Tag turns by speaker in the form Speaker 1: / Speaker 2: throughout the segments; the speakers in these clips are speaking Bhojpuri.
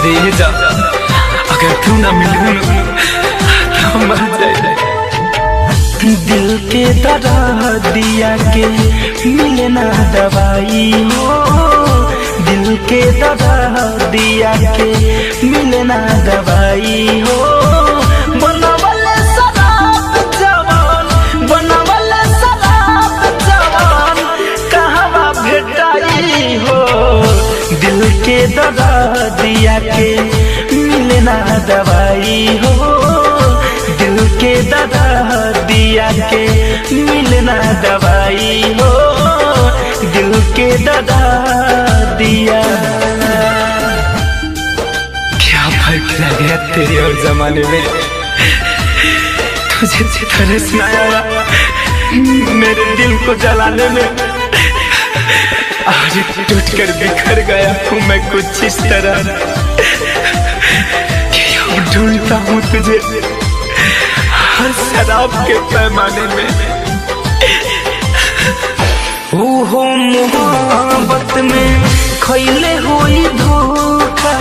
Speaker 1: अरे जा, अगर तू ना मिलू तो मर जाए।
Speaker 2: दिल के दर्द दिया के मिले ना दवाई हो, दिल के दर्द दिया के मिले ना दवाई हो। बनवले शराब जवान, बनवले शराब जवान कहवा भेटाई हो। दिल के दर्द दिया के मिले ना दवाई हो, दिल के दर्द दिया के मिले ना दवाई हो, दिल के दर्द दिया।
Speaker 1: क्या फर्क रह गया तेरे और जमाने में, तुझे तरस ना आया मेरे दिल को जलाने में। आज टूट कर बिखर गया हूँ मैं कुछ इस तरह कि अब ढूंढता हूँ तुझे हर शराब के पैमाने में।
Speaker 2: ओहो मोहब्बत में खैले होई धोखा,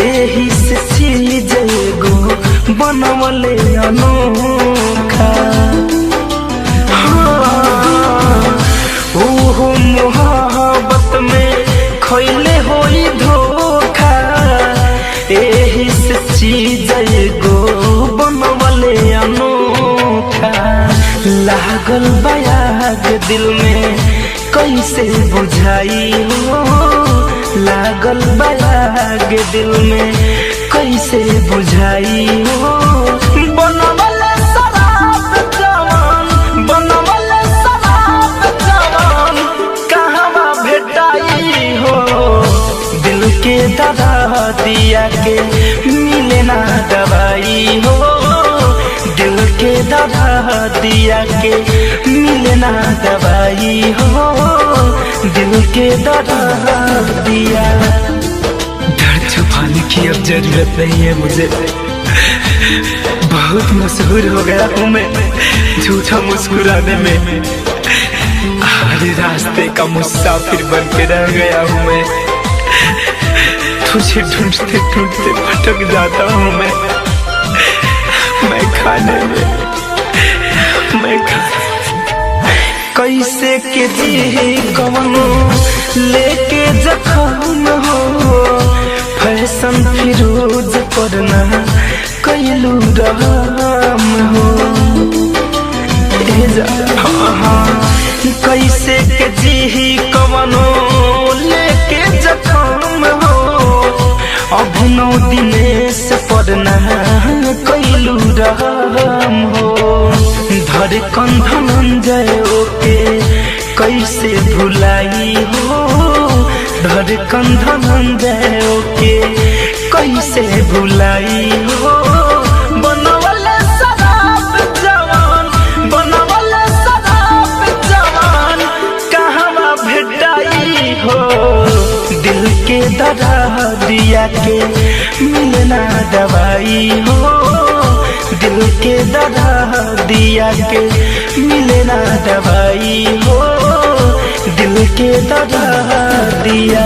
Speaker 2: एही से चीज एगो बनवले अनोखा। ओहो मोहब्बत में खैले होई धोखा, एही से चीज एगो बनवले अनोखा। लागल बयाग दिल में कैसे बुझाई हो, लागल बयाग दिल में कैसे बुझाई हो। बनवले शराब जवान, बनवले शराब जवान कहवा भेटाई हो। दिल के दर्द दिया के मिले ना दवाई हो, दिल के दर्द दिया के मिले ना दवाई हो, दिल के दर्द दिया।
Speaker 1: डर छुपाने की अब जरूरत नहीं है मुझे, बहुत मशहूर हो गया हूँ मैं झूठा मुस्कुराने में। हर रास्ते का मुसाफिर बन के रह गया हूँ मैं, तुझे ढूंढते ढूंढते भटक जाता हूँ मैं खाने में, मैं
Speaker 2: कैसे के जी कवनो लेके जखम हो। फैशन फिरोज करना कैलू राम हो। कैसे के जी कवनो लेके जखम हो। अभिनव दिनेश पढ़ना कैलू राम हो। धड़कन धनंजय के कैसे भुलाई हो, धड़कन धनंजय के कैसे भुलाई हो। बनवले शराब जवान, बनवले शराब जवान कहवा भेटाई हो। दिल के दर्द दिया के मिले ना दवाई हो, दिल के दर्द दिया के मिले ना दवाई हो, दिल के दर्द दिया।